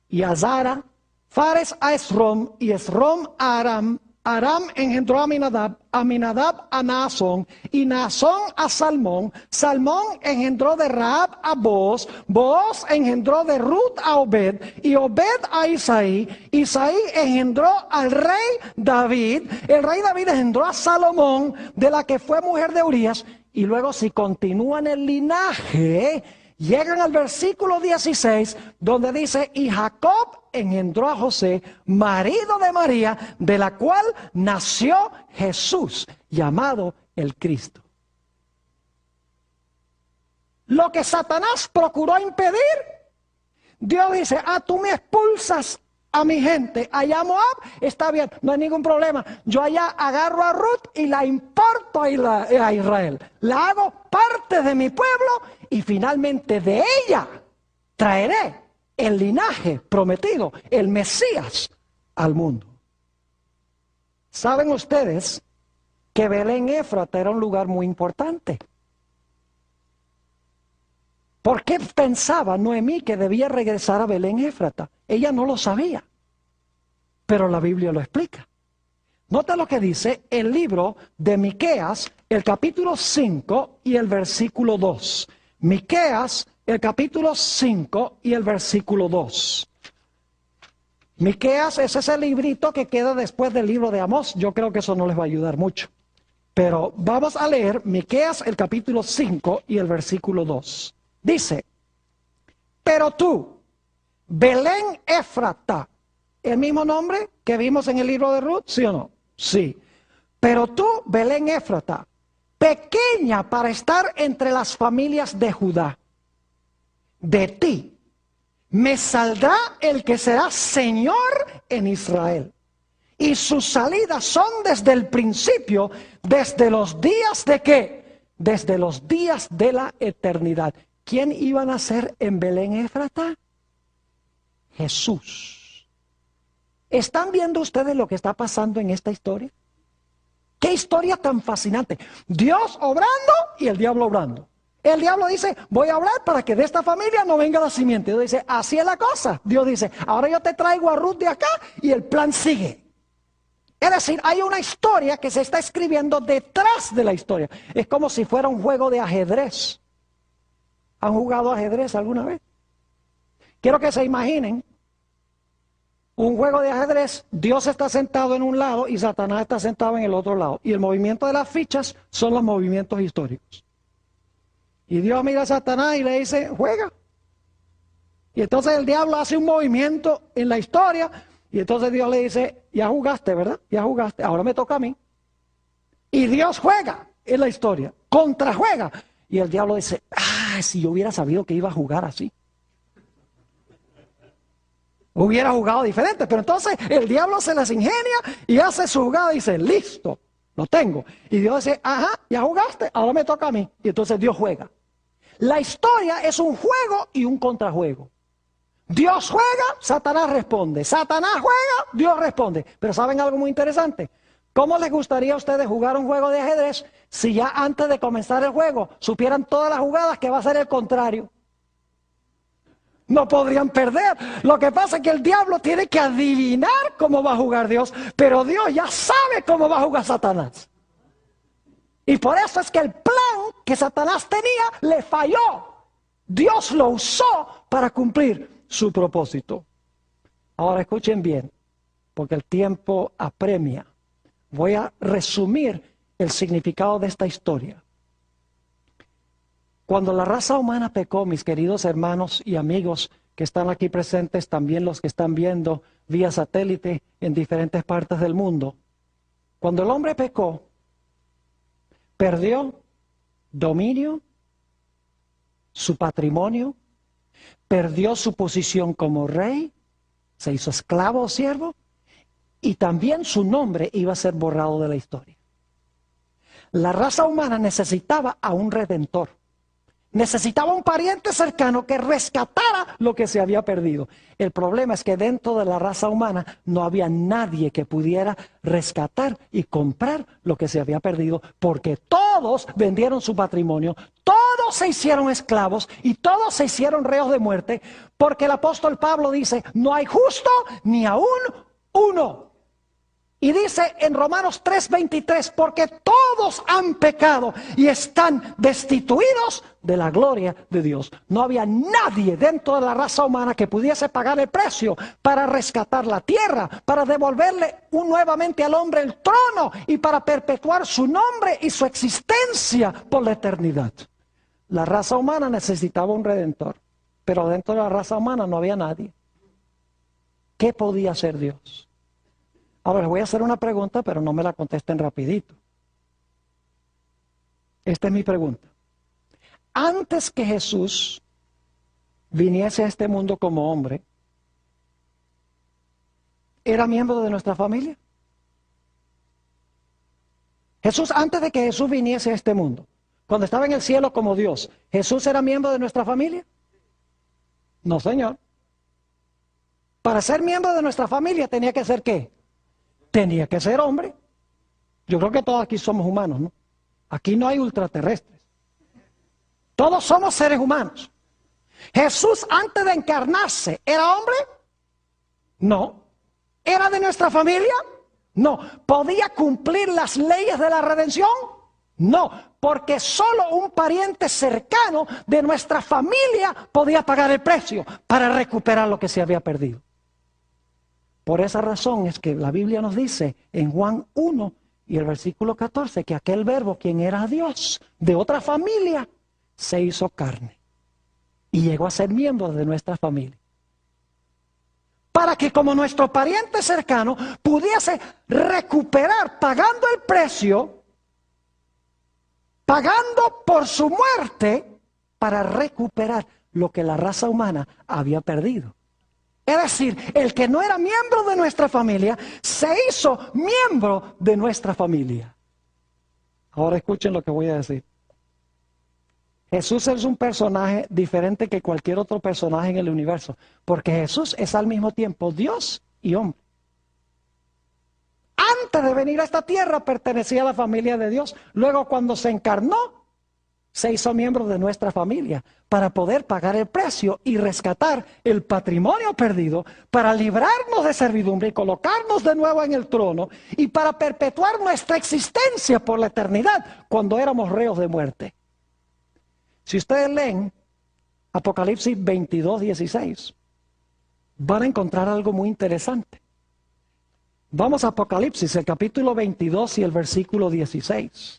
y a Zara, Fares a Esrom, y Esrom a Aram, Aram engendró a Aminadab, Aminadab a Naasón, y Naasón a Salmón, Salmón engendró de Rahab a Booz, Booz engendró de Ruth a Obed, y Obed a Isaí, Isaí engendró al rey David, el rey David engendró a Salomón, de la que fue mujer de Urías, y luego si continúan el linaje, llegan al versículo 16, donde dice, y Jacob engendró a José, marido de María, de la cual nació Jesús, llamado el Cristo. Lo que Satanás procuró impedir, Dios dice, tú me expulsas a mi gente, allá Moab, está bien, no hay ningún problema. Yo allá agarro a Ruth y la importo a Israel. La hago parte de mi pueblo y finalmente de ella traeré el linaje prometido, el Mesías, al mundo. ¿Saben ustedes que Belén Éfrata era un lugar muy importante? ¿Por qué pensaba Noemí que debía regresar a Belén Éfrata? Ella no lo sabía, pero la Biblia lo explica. Nota lo que dice el libro de Miqueas, el capítulo 5 y el versículo 2. Miqueas, el capítulo 5 y el versículo 2. Miqueas es ese librito que queda después del libro de Amós. Yo creo que eso no les va a ayudar mucho. Pero vamos a leer Miqueas el capítulo 5 y el versículo 2. Dice, pero tú, Belén Éfrata, ¿el mismo nombre que vimos en el libro de Ruth? ¿Sí o no? Sí. Pero tú, Belén Éfrata, pequeña para estar entre las familias de Judá, de ti me saldrá el que será Señor en Israel. Y sus salidas son desde el principio, desde los días de ¿qué? Desde los días de la eternidad. ¿Quién iban a ser en Belén Éfrata? Jesús. ¿Están viendo ustedes lo que está pasando en esta historia? ¡Qué historia tan fascinante! Dios obrando y el diablo obrando. El diablo dice, voy a hablar para que de esta familia no venga la simiente. Dios dice, así es la cosa. Dios dice, ahora yo te traigo a Ruth de acá y el plan sigue. Es decir, hay una historia que se está escribiendo detrás de la historia. Es como si fuera un juego de ajedrez. ¿Han jugado ajedrez alguna vez? Quiero que se imaginen un juego de ajedrez. Dios está sentado en un lado y Satanás está sentado en el otro lado. Y el movimiento de las fichas son los movimientos históricos. Y Dios mira a Satanás y le dice, juega. Y entonces el diablo hace un movimiento en la historia. Y entonces Dios le dice, ya jugaste, ¿verdad? Ya jugaste, ahora me toca a mí. Y Dios juega en la historia, contrajuega. Y el diablo dice, si yo hubiera sabido que iba a jugar así. Hubiera jugado diferente, pero entonces el diablo se las ingenia y hace su jugada y dice, listo, lo tengo. Y Dios dice, ya jugaste, ahora me toca a mí. Y entonces Dios juega. La historia es un juego y un contrajuego. Dios juega, Satanás responde. Satanás juega, Dios responde. Pero ¿saben algo muy interesante? ¿Cómo les gustaría a ustedes jugar un juego de ajedrez si ya antes de comenzar el juego supieran todas las jugadas que va a ser el contrario? No podrían perder. Lo que pasa es que el diablo tiene que adivinar cómo va a jugar Dios, pero Dios ya sabe cómo va a jugar Satanás. Y por eso es que el plan que Satanás tenía le falló. Dios lo usó para cumplir su propósito. Ahora escuchen bien, porque el tiempo apremia. Voy a resumir el significado de esta historia. Cuando la raza humana pecó, mis queridos hermanos y amigos que están aquí presentes, también los que están viendo vía satélite en diferentes partes del mundo, cuando el hombre pecó, perdió dominio, su patrimonio, perdió su posición como rey, se hizo esclavo o siervo, y también su nombre iba a ser borrado de la historia. La raza humana necesitaba a un redentor. Necesitaba un pariente cercano que rescatara lo que se había perdido. El problema es que dentro de la raza humana no había nadie que pudiera rescatar y comprar lo que se había perdido, porque todos vendieron su patrimonio, todos se hicieron esclavos y todos se hicieron reos de muerte, porque el apóstol Pablo dice, no hay justo ni aún uno. Y dice en Romanos 3:23, porque todos han pecado y están destituidos de la gloria de Dios. No había nadie dentro de la raza humana que pudiese pagar el precio para rescatar la tierra, para devolverle nuevamente al hombre el trono y para perpetuar su nombre y su existencia por la eternidad. La raza humana necesitaba un redentor, pero dentro de la raza humana no había nadie. ¿Qué podía hacer Dios? Ahora les voy a hacer una pregunta, pero no me la contesten rapidito. Esta es mi pregunta. Antes que Jesús viniese a este mundo como hombre, ¿era miembro de nuestra familia? Jesús, antes de que Jesús viniese a este mundo, cuando estaba en el cielo como Dios, ¿Jesús era miembro de nuestra familia? No, Señor. Para ser miembro de nuestra familia tenía que ser ¿qué? Tenía que ser hombre. Yo creo que todos aquí somos humanos, ¿no? Aquí no hay ultraterrestres. Todos somos seres humanos. Jesús, antes de encarnarse, ¿era hombre? No. ¿Era de nuestra familia? No. ¿Podía cumplir las leyes de la redención? No. Porque solo un pariente cercano de nuestra familia podía pagar el precio para recuperar lo que se había perdido. Por esa razón es que la Biblia nos dice en Juan 1 Y el versículo 14, que aquel verbo, quien era Dios, de otra familia, se hizo carne. Y llegó a ser miembro de nuestra familia. Para que como nuestro pariente cercano pudiese recuperar, pagando el precio, pagando por su muerte, para recuperar lo que la raza humana había perdido. Es decir, el que no era miembro de nuestra familia, se hizo miembro de nuestra familia. Ahora escuchen lo que voy a decir. Jesús es un personaje diferente que cualquier otro personaje en el universo, porque Jesús es al mismo tiempo Dios y hombre. Antes de venir a esta tierra pertenecía a la familia de Dios. Luego, cuando se encarnó, se hizo miembro de nuestra familia para poder pagar el precio y rescatar el patrimonio perdido, para librarnos de servidumbre y colocarnos de nuevo en el trono, y para perpetuar nuestra existencia por la eternidad cuando éramos reos de muerte. Si ustedes leen Apocalipsis 22:16, van a encontrar algo muy interesante. Vamos a Apocalipsis, el capítulo 22 y el versículo 16.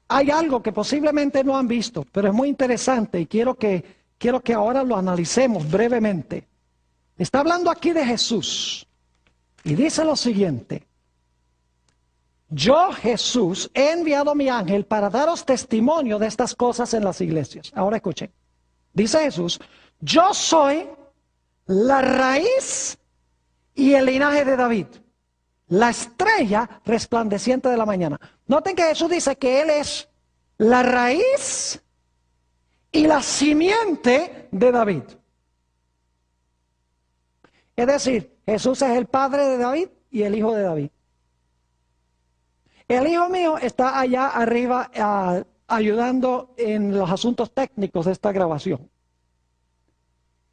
Hay algo que posiblemente no han visto, pero es muy interesante y quiero que ahora lo analicemos brevemente. Está hablando aquí de Jesús y dice lo siguiente: yo, Jesús, he enviado a mi ángel para daros testimonio de estas cosas en las iglesias. Ahora escuchen. Dice Jesús: yo soy la raíz y el linaje de David, la estrella resplandeciente de la mañana. Noten que Jesús dice que Él es la raíz y la simiente de David. Es decir, Jesús es el padre de David y el hijo de David. El hijo mío está allá arriba ayudando en los asuntos técnicos de esta grabación.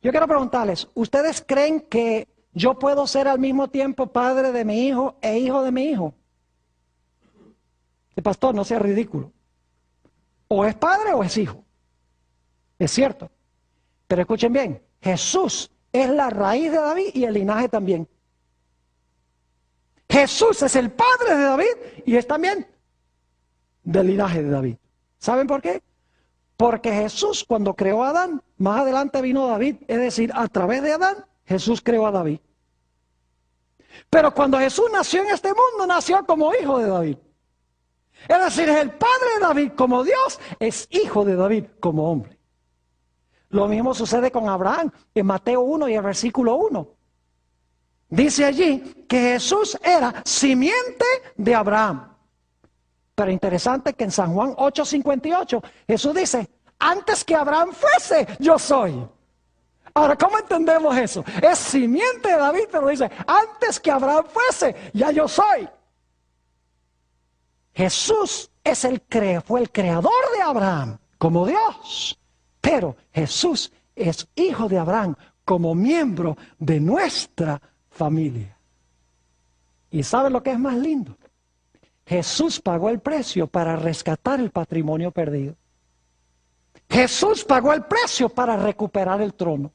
Yo quiero preguntarles, ¿ustedes creen que yo puedo ser al mismo tiempo padre de mi hijo e hijo de mi hijo? El pastor, no sea ridículo. O es padre o es hijo. Es cierto. Pero escuchen bien, Jesús es la raíz de David y el linaje también. Jesús es el padre de David y es también del linaje de David. ¿Saben por qué? Porque Jesús, cuando creó a Adán, más adelante vino David. Es decir, a través de Adán, Jesús creó a David. Pero cuando Jesús nació en este mundo, nació como hijo de David. Es decir, es el padre de David como Dios, es hijo de David como hombre. Lo mismo sucede con Abraham en Mateo 1 y el versículo 1. Dice allí que Jesús era simiente de Abraham. Pero interesante que en San Juan 8:58 Jesús dice: antes que Abraham fuese, yo soy. Ahora, ¿cómo entendemos eso? Es simiente de David, pero dice: antes que Abraham fuese, ya yo soy. Jesús fue el creador de Abraham como Dios. Pero Jesús es hijo de Abraham como miembro de nuestra familia. ¿Y saben lo que es más lindo? Jesús pagó el precio para rescatar el patrimonio perdido. Jesús pagó el precio para recuperar el trono.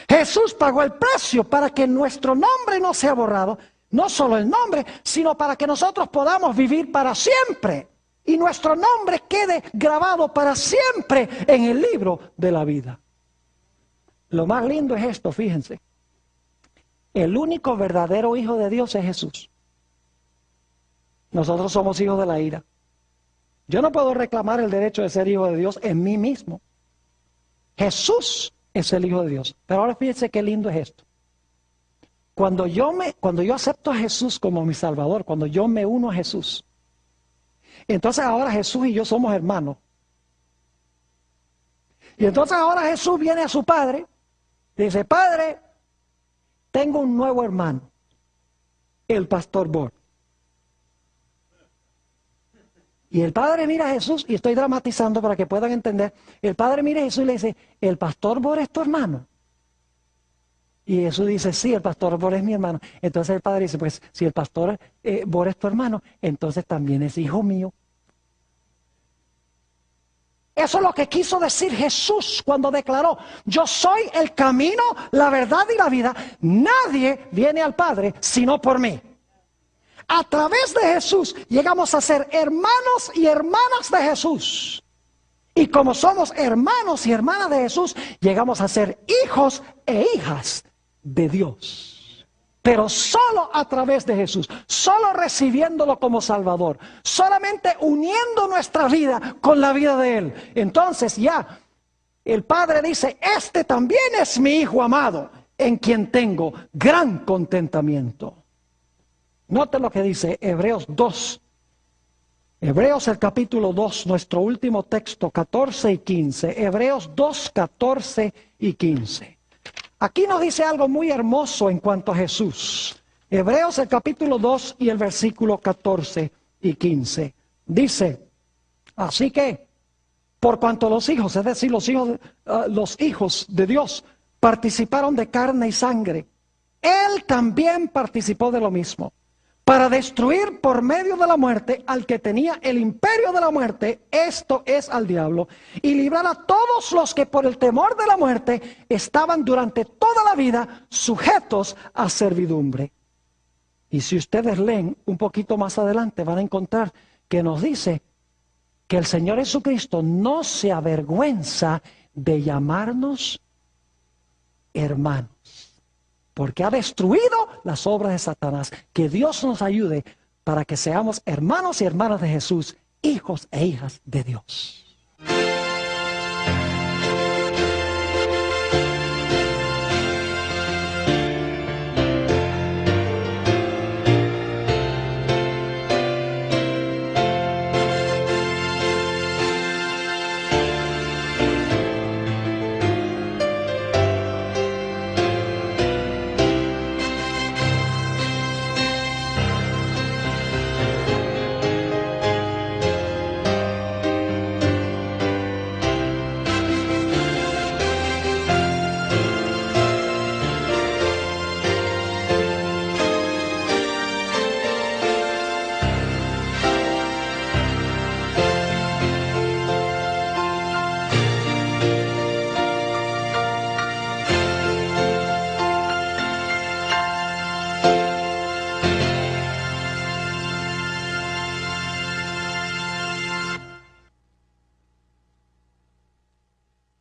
Jesús pagó el precio para que nuestro nombre no sea borrado. No solo el nombre, sino para que nosotros podamos vivir para siempre. Y nuestro nombre quede grabado para siempre en el libro de la vida. Lo más lindo es esto, fíjense. El único verdadero hijo de Dios es Jesús. Nosotros somos hijos de la ira. Yo no puedo reclamar el derecho de ser hijo de Dios en mí mismo. Jesús es el hijo de Dios. Pero ahora fíjense qué lindo es esto. Cuando yo acepto a Jesús como mi Salvador, cuando yo me uno a Jesús, entonces ahora Jesús y yo somos hermanos. Y entonces ahora Jesús viene a su padre y dice: Padre, tengo un nuevo hermano, el pastor Bor. Y el padre mira a Jesús, y estoy dramatizando para que puedan entender. El padre mira a Jesús y le dice: ¿el pastor Bor es tu hermano? Y Jesús dice: sí, el pastor Bor es mi hermano. Entonces el padre dice: pues si el pastor Bor es tu hermano, entonces también es hijo mío. Eso es lo que quiso decir Jesús cuando declaró: yo soy el camino, la verdad y la vida. Nadie viene al Padre sino por mí. a través de Jesús llegamos a ser hermanos y hermanas de Jesús. Y como somos hermanos y hermanas de Jesús, llegamos a ser hijos e hijas de Dios. Pero solo a través de Jesús, solo recibiéndolo como Salvador, solamente uniendo nuestra vida con la vida de Él. Entonces ya el Padre dice, este también es mi Hijo amado, en quien tengo gran contentamiento. Note lo que dice Hebreos 2. Hebreos el capítulo 2, nuestro último texto, 14 y 15. Hebreos 2, 14 y 15. Aquí nos dice algo muy hermoso en cuanto a Jesús. Hebreos el capítulo 2 y el versículo 14 y 15. Dice, así que, por cuanto los hijos, es decir, los hijos de Dios, participaron de carne y sangre, Él también participó de lo mismo, para destruir por medio de la muerte al que tenía el imperio de la muerte, esto es al diablo, y librar a todos los que por el temor de la muerte estaban durante toda la vida sujetos a servidumbre. Y si ustedes leen un poquito más adelante, van a encontrar que nos dice que el Señor Jesucristo no se avergüenza de llamarnos hermanos, porque ha destruido las obras de Satanás. Que Dios nos ayude para que seamos hermanos y hermanas de Jesús, hijos e hijas de Dios.